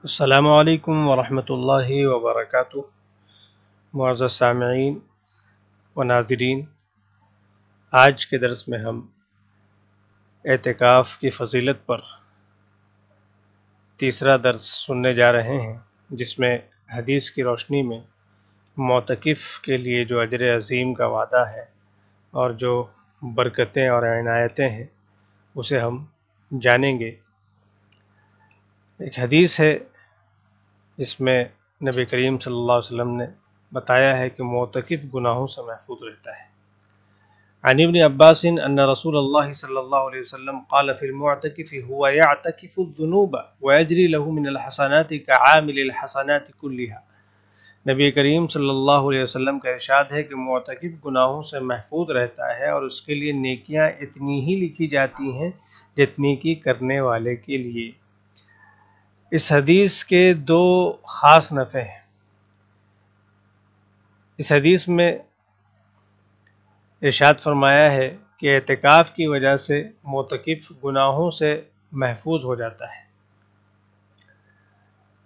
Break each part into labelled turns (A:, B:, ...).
A: السلام علیکم ورحمۃ اللہ وبرکاتہ۔ معزز سامعین و ناظرین، آج کے درس میں ہم اعتکاف کی فضیلت پر تیسرا درس سننے جا رہے ہیں، جس میں حدیث کی روشنی میں معتکف کے لیے جو اجر عظیم کا وعدہ ہے اور جو برکتیں اور عنایتیں ہیں اسے ہم جانیں گے۔ ایک حدیث ہے جس میں نبی کریم صلی اللہ علیہ وسلم نے بتایا ہے کہ معتکف گناہوں سے محفوظ رہتا ہے۔ عن ابن عباس ان رسول اللہ صلی اللہ علیہ وسلم قال فی المعتکف هو يعتکف الذنوب ويجری له من الحسنات كعامل الحسنات كلها۔ نبی کریم صلی اللہ علیہ وسلم کا ارشاد ہے کہ معتکف گناہوں سے محفوظ رہتا ہے اور اس کے لیے نیکیاں اتنی ہی لکھی جاتی ہیں جتنی کی کرنے والے کے لیے۔ اس حدیث کے دو خاص نفع ہیں۔ اس حدیث میں ارشاد فرمایا ہے کہ اعتکاف کی وجہ سے معتکف گناہوں سے محفوظ ہو جاتا ہے،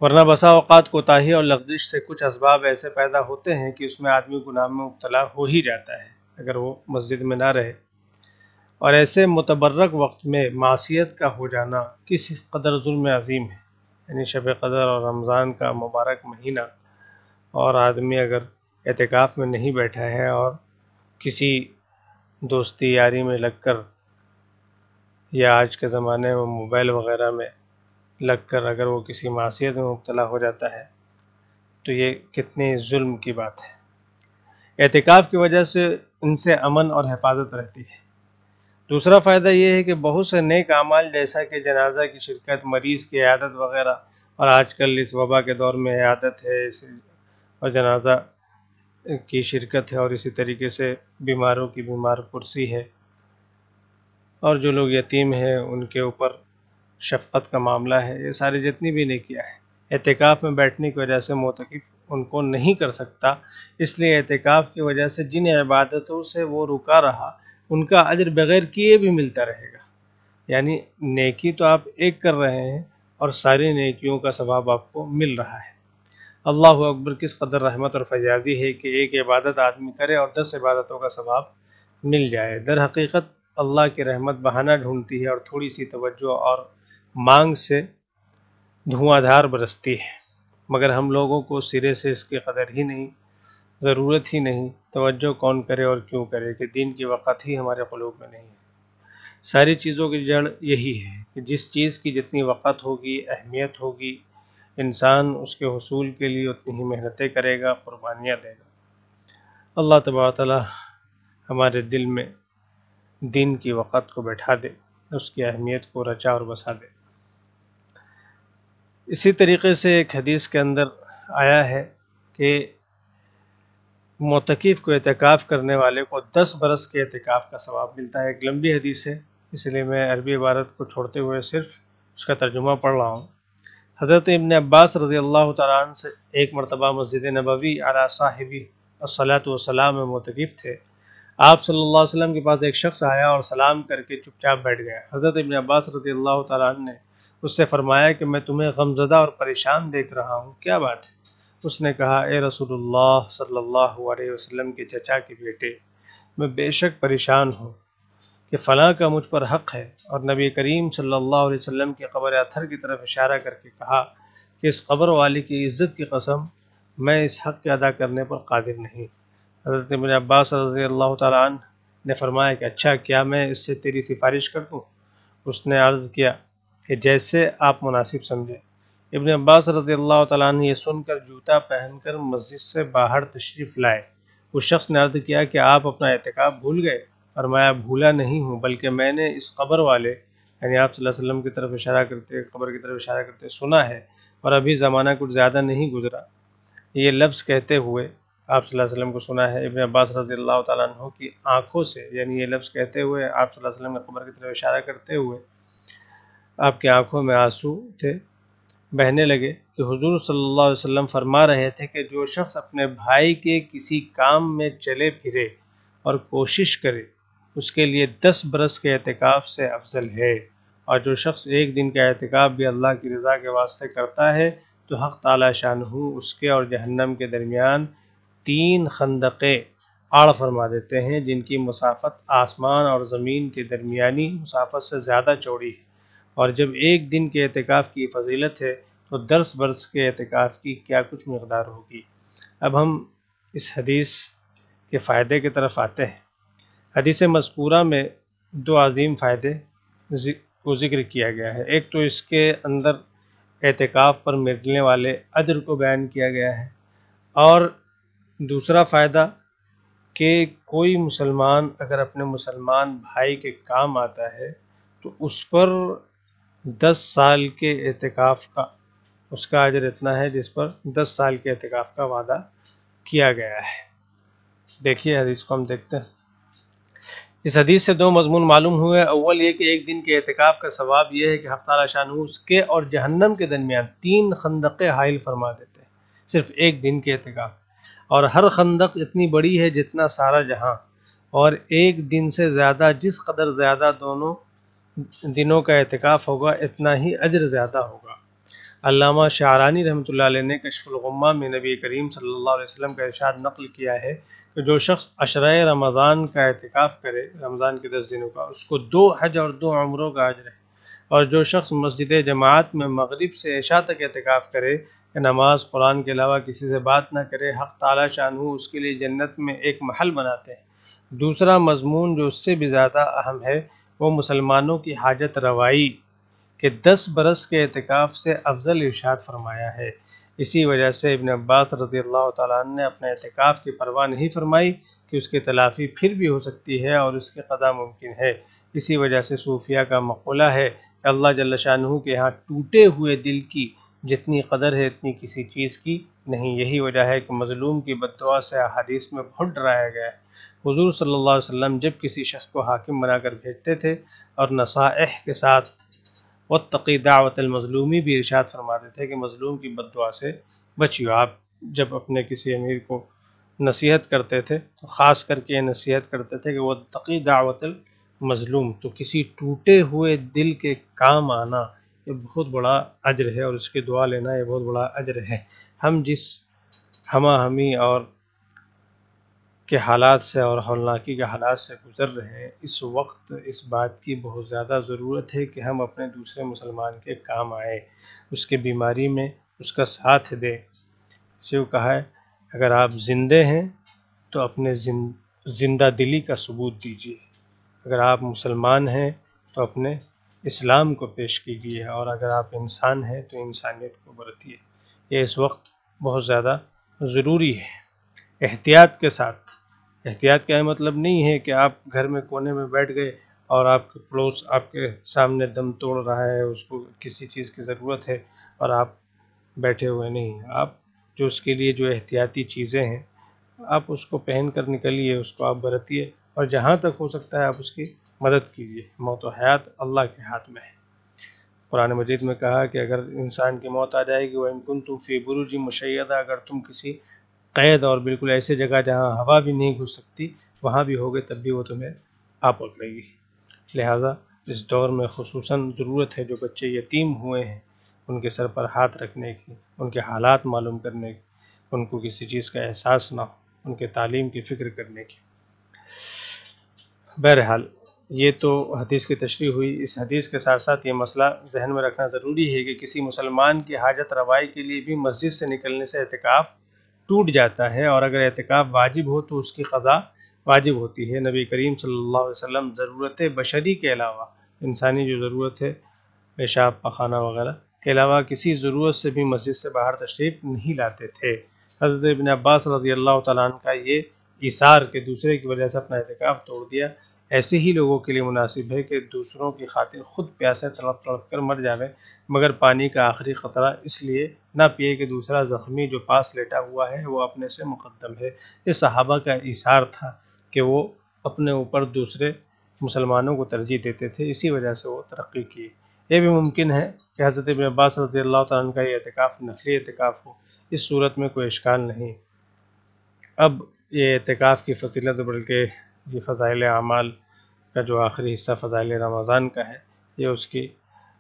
A: ورنہ بسا اوقات کوتاہی اور لغزش سے کچھ اسباب ایسے پیدا ہوتے ہیں کہ اس میں آدمی گناہ میں مبتلا ہو ہی جاتا ہے اگر وہ مسجد میں نہ رہے، اور ایسے متبرک وقت میں معصیت کا ہو جانا کس قدر ظلم عظیم ہے۔ یعنی شب قدر اور رمضان کا مبارک مہینہ، اور آدمی اگر اعتکاف میں نہیں بیٹھا ہے اور کسی دوستی یاری میں لگ کر یا آج کے زمانے میں موبائل وغیرہ میں لگ کر اگر وہ کسی معصیت میں مبتلا ہو جاتا ہے تو یہ کتنی ظلم کی بات ہے۔ اعتکاف کی وجہ سے ان سے امن اور حفاظت رہتی ہے۔ دوسرا فائدہ یہ ہے کہ بہت سے نیک اعمال جیسا کہ جنازہ کی شرکت، مریض کی عیادت وغیرہ، اور آج کل اس وبا کے دور میں عیادت ہے اور جنازہ کی شرکت ہے، اور اسی طریقے سے بیماروں کی بیمار پرسی ہے، اور جو لوگ یتیم ہیں ان کے اوپر شفقت کا معاملہ ہے، یہ ساری جتنی بھی نیکیاں ہیں اعتکاف میں بیٹھنے کی وجہ سے معتکف ان کو نہیں کر سکتا۔ اس لیے اعتکاف کی وجہ سے جن عبادتوں سے وہ رکا رہا ان کا اجر بغیر کیے بھی ملتا رہے گا۔ یعنی نیکی تو آپ ایک کر رہے ہیں اور ساری نیکیوں کا ثواب آپ کو مل رہا ہے۔ اللہ اکبر، کس قدر رحمت اور فیاضی ہے کہ ایک عبادت آدمی کرے اور 10 عبادتوں کا ثواب مل جائے۔ در حقیقت اللہ کی رحمت بہانہ ڈھونڈتی ہے اور تھوڑی سی توجہ اور مانگ سے دھواں دھار برستی ہے، مگر ہم لوگوں کو سرے سے اس کی قدر ہی نہیں، ضرورت ہی نہیں۔ توجہ کون کرے اور کیوں کرے کہ دین کی وقت ہی ہمارے قلوب میں نہیں ہے۔ ساری چیزوں کی جڑ یہی ہے کہ جس چیز کی جتنی وقت ہوگی، اہمیت ہوگی، انسان اس کے حصول کے لیے اتنی ہی محنتیں کرے گا، قربانیاں دے گا۔ اللہ تبارک تعالی ہمارے دل میں دین کی وقت کو بیٹھا دے، اس کی اہمیت کو رچا اور بسا دے۔ اسی طریقے سے ایک حدیث کے اندر آیا ہے کہ معتکف کو اعتکاف کرنے والے کو 10 برس کے اعتکاف کا ثواب ملتا ہے۔ ایک لمبی حدیث ہے، اس لیے میں عربی عبارت کو چھوڑتے ہوئے صرف اس کا ترجمہ پڑھ رہا ہوں۔ حضرت ابن عباس رضی اللہ تعالیٰ عنہ سے ایک مرتبہ مسجد نبوی علی صاحبی الصلاۃ والسلام میں معتکف تھے۔ آپ صلی اللہ علیہ وسلم کے پاس ایک شخص آیا اور سلام کر کے چپ چاپ بیٹھ گیا۔ حضرت ابن عباس رضی اللہ تعالیٰ عنہ نے اس سے فرمایا کہ میں تمہیں غمزدہ اور پریشان دیکھ رہا ہوں، کیا بات ہے؟ اس نے کہا، اے رسول اللہ صلی اللہ علیہ وسلم کے چچا کے بیٹے، میں بے شک پریشان ہوں کہ فلاں کا مجھ پر حق ہے، اور نبی کریم صلی اللہ علیہ وسلم کی قبر اطہر کی طرف اشارہ کر کے کہا کہ اس قبر والی کی عزت کی قسم میں اس حق کے ادا کرنے پر قادر نہیں۔ حضرت ابن عباس رضی اللہ تعالیٰ عنہ نے فرمایا کہ اچھا، کیا میں اس سے تیری سفارش کر دوں؟ اس نے عرض کیا کہ جیسے آپ مناسب سمجھے۔ ابن عباس رضی اللہ تعالیٰ عنہ یہ سن کر جوتا پہن کر مسجد سے باہر تشریف لائے۔ اس شخص نے عرض کیا کہ آپ اپنا اعتکاف بھول گئے؟ فرمایا، بھولا نہیں ہوں، بلکہ میں نے اس قبر والے یعنی آپ صلی اللہ علیہ وسلم کی طرف اشارہ کرتے، قبر کی طرف اشارہ کرتے سنا ہے، اور ابھی زمانہ کچھ زیادہ نہیں گزرا یہ لفظ کہتے ہوئے آپ صلی اللہ علیہ وسلم کو سنا ہے۔ ابن عباس رضی اللہ تعالیٰ عنہ کی آنکھوں سے یعنی یہ لفظ کہتے ہوئے آپ صلی اللہ علیہ وسلم کی قبر کی طرف اشارہ کرتے ہوئے آپ کی آنکھوں میں آنسو تھے، بہنے لگے کہ حضور صلی اللہ علیہ وسلم فرما رہے تھے کہ جو شخص اپنے بھائی کے کسی کام میں چلے پھرے اور کوشش کرے اس کے لیے 10 برس کے اعتکاف سے افضل ہے، اور جو شخص ایک دن کا اعتکاف بھی اللہ کی رضا کے واسطے کرتا ہے تو حق تعالی شانہ اس کے اور جہنم کے درمیان 3 خندقیں آڑ فرما دیتے ہیں، جن کی مسافت آسمان اور زمین کے درمیانی مسافت سے زیادہ چوڑی ہے، اور جب ایک دن کے اعتکاف کی فضیلت ہے تو 10 برس کے اعتکاف کی کیا کچھ مقدار ہوگی۔ اب ہم اس حدیث کے فائدے کی طرف آتے ہیں۔ حدیث مذکورہ میں 2 عظیم فائدے کو ذکر کیا گیا ہے۔ ایک تو اس کے اندر اعتکاف پر ملنے والے اجر کو بیان کیا گیا ہے، اور دوسرا فائدہ کہ کوئی مسلمان اگر اپنے مسلمان بھائی کے کام آتا ہے تو اس پر 10 سال کے اعتکاف کا اس کا اجر اتنا ہے جس پر 10 سال کے اعتکاف کا وعدہ کیا گیا ہے۔ دیکھیے حدیث کو ہم دیکھتے ہیں۔ اس حدیث سے 2 مضمون معلوم ہوئے۔ اول یہ کہ ایک دن کے اعتکاف کا ثواب یہ ہے کہ حق تعالی شانہ اس کے اور جہنم کے درمیان 3 خندقیں حائل فرما دیتے ہیں، صرف ایک دن کے اعتکاف، اور ہر خندق اتنی بڑی ہے جتنا سارا جہاں، اور ایک دن سے زیادہ جس قدر زیادہ دونوں دنوں کا اعتکاف ہوگا اتنا ہی اجر زیادہ ہوگا۔ علامہ شعرانی رحمۃ اللہ علیہ نے کشف الغمہ میں نبی کریم صلی اللہ علیہ وسلم کا ارشاد نقل کیا ہے کہ جو شخص عشرہ رمضان کا اعتکاف کرے، رمضان کے 10 دنوں کا، اس کو 2 حج اور 2 عمروں کا اجر ہے، اور جو شخص مسجد جماعت میں مغرب سے عشاء تک اعتکاف کرے کہ نماز قرآن کے علاوہ کسی سے بات نہ کرے، حق تعالی شانہ اس کے لیے جنت میں ایک محل بناتے ہیں۔ دوسرا مضمون جو اس سے بھی زیادہ اہم ہے وہ مسلمانوں کی حاجت روائی کہ 10 برس کے اعتکاف سے افضل ارشاد فرمایا ہے۔ اسی وجہ سے ابن عباس رضی اللہ تعالیٰ عنہ نے اپنے اعتکاف کی پرواہ نہیں فرمائی کہ اس کی تلافی پھر بھی ہو سکتی ہے اور اس کی قضا ممکن ہے۔ اسی وجہ سے صوفیہ کا مقولہ ہے کہ اللہ جل شانہ کے ہاں ٹوٹے ہوئے دل کی جتنی قدر ہے اتنی کسی چیز کی نہیں۔ یہی وجہ ہے کہ مظلوم کی بد دعا سے احادیث میں بہت ڈرایا گیا ہے۔ حضور صلی اللہ علیہ وسلم جب کسی شخص کو حاکم بنا کر بھیجتے تھے اور نصائح کے ساتھ واتقی دعوت المظلومی بھی ارشاد فرماتے تھے کہ مظلوم کی بد دعا سے بچیو۔ آپ جب اپنے کسی امیر کو نصیحت کرتے تھے تو خاص کر کے یہ نصیحت کرتے تھے کہ واتقی دعوت المظلوم، تو کسی ٹوٹے ہوئے دل کے کام آنا یہ بہت بڑا اجر ہے، اور اس کی دعا لینا یہ بہت بڑا اجر ہے۔ ہم جس ہمہ ہمی اور کے حالات سے اور ہولناکی کے حالات سے گزر رہے ہیں، اس وقت اس بات کی بہت زیادہ ضرورت ہے کہ ہم اپنے دوسرے مسلمان کے کام آئیں، اس کے بیماری میں اس کا ساتھ دیں۔ اسے وہ کہا ہے اگر آپ زندے ہیں تو اپنے زندہ دلی کا ثبوت دیجیے، اگر آپ مسلمان ہیں تو اپنے اسلام کو پیش کیجیے، اور اگر آپ انسان ہیں تو انسانیت کو برتیے۔ یہ اس وقت بہت زیادہ ضروری ہے۔ احتیاط کے ساتھ، احتیاط کا مطلب نہیں ہے کہ آپ گھر میں کونے میں بیٹھ گئے اور آپ کے پڑوس آپ کے سامنے دم توڑ رہا ہے، اس کو کسی چیز کی ضرورت ہے اور آپ بیٹھے ہوئے نہیں ہیں۔ آپ جو اس کے لیے جو احتیاطی چیزیں ہیں آپ اس کو پہن کر نکلیے، اس کو آپ برتیے، اور جہاں تک ہو سکتا ہے آپ اس کی مدد کیجیے۔ موت و حیات اللہ کے ہاتھ میں ہے۔ قرآن مجید میں کہا کہ اگر انسان کی موت آ جائے گی وَإِن كُنتُمْ فِي بُرُوجٍ مُشَيَّدَةٍ، اگر تم کسی قید اور بالکل ایسی جگہ جہاں ہوا بھی نہیں گھس سکتی وہاں بھی ہوگے تب بھی وہ تمہیں آ پکڑے گی۔ لہٰذا اس دور میں خصوصاً ضرورت ہے جو بچے یتیم ہوئے ہیں ان کے سر پر ہاتھ رکھنے کی، ان کے حالات معلوم کرنے کی، ان کو کسی چیز کا احساس نہ ہو، ان کے تعلیم کی فکر کرنے کی۔ بہرحال یہ تو حدیث کی تشریح ہوئی۔ اس حدیث کے ساتھ ساتھ یہ مسئلہ ذہن میں رکھنا ضروری ہے کہ کسی مسلمان کی حاجت روائی کے لیے بھی مسجد سے نکلنے سے اعتکاف ٹوٹ جاتا ہے، اور اگر اعتکاف واجب ہو تو اس کی قضا واجب ہوتی ہے۔ نبی کریم صلی اللہ علیہ وسلم ضرورت بشری کے علاوہ، انسانی جو ضرورت ہے پیشاب پخانہ وغیرہ کے علاوہ کسی ضرورت سے بھی مسجد سے باہر تشریف نہیں لاتے تھے۔ حضرت ابن عباس رضی اللہ تعالیٰ عنہ کا یہ ایثار کہ دوسرے کی وجہ سے اپنا اعتکاف توڑ دیا، ایسے ہی لوگوں کے لیے مناسب ہے کہ دوسروں کی خاطر خود پیاسے تڑپ تڑپ کر مر جاوے مگر پانی کا آخری قطرہ اس لیے نہ پیے کہ دوسرا زخمی جو پاس لیٹا ہوا ہے وہ اپنے سے مقدم ہے۔ یہ صحابہ کا ایثار تھا کہ وہ اپنے اوپر دوسرے مسلمانوں کو ترجیح دیتے تھے، اسی وجہ سے وہ ترقی کی۔ یہ بھی ممکن ہے کہ حضرت ابن عباس رضی اللہ تعالیٰ عنہ کا یہ اعتکاف نفلی اعتکاف ہو، اس صورت میں کوئی اشکال نہیں۔ اب یہ اعتکاف کی فضیلت بلکہ یہ فضائل اعمال کا جو آخری حصہ فضائل رمضان کا ہے، یہ اس کی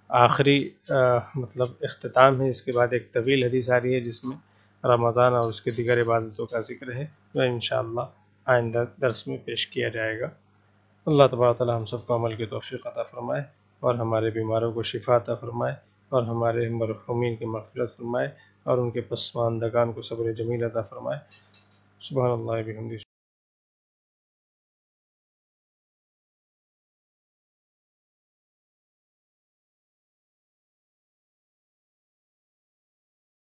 A: آخری مطلب اختتام ہے۔ اس کے بعد ایک طویل حدیث آ رہی ہے جس میں رمضان اور اس کے دیگر عبادتوں کا ذکر ہے، جو انشاءاللہ آئندہ درس میں پیش کیا جائے گا۔ اللہ تبارک و تعالی ہم سب کو عمل کی توفیق عطا فرمائے، اور ہمارے بیماروں کو شفا عطا فرمائے، اور ہمارے مرحومین کی مغفرت فرمائے، اور ان کے پسماندگان کو صبر جمیل عطا فرمائے۔ سبحان اللہ بحمدہ۔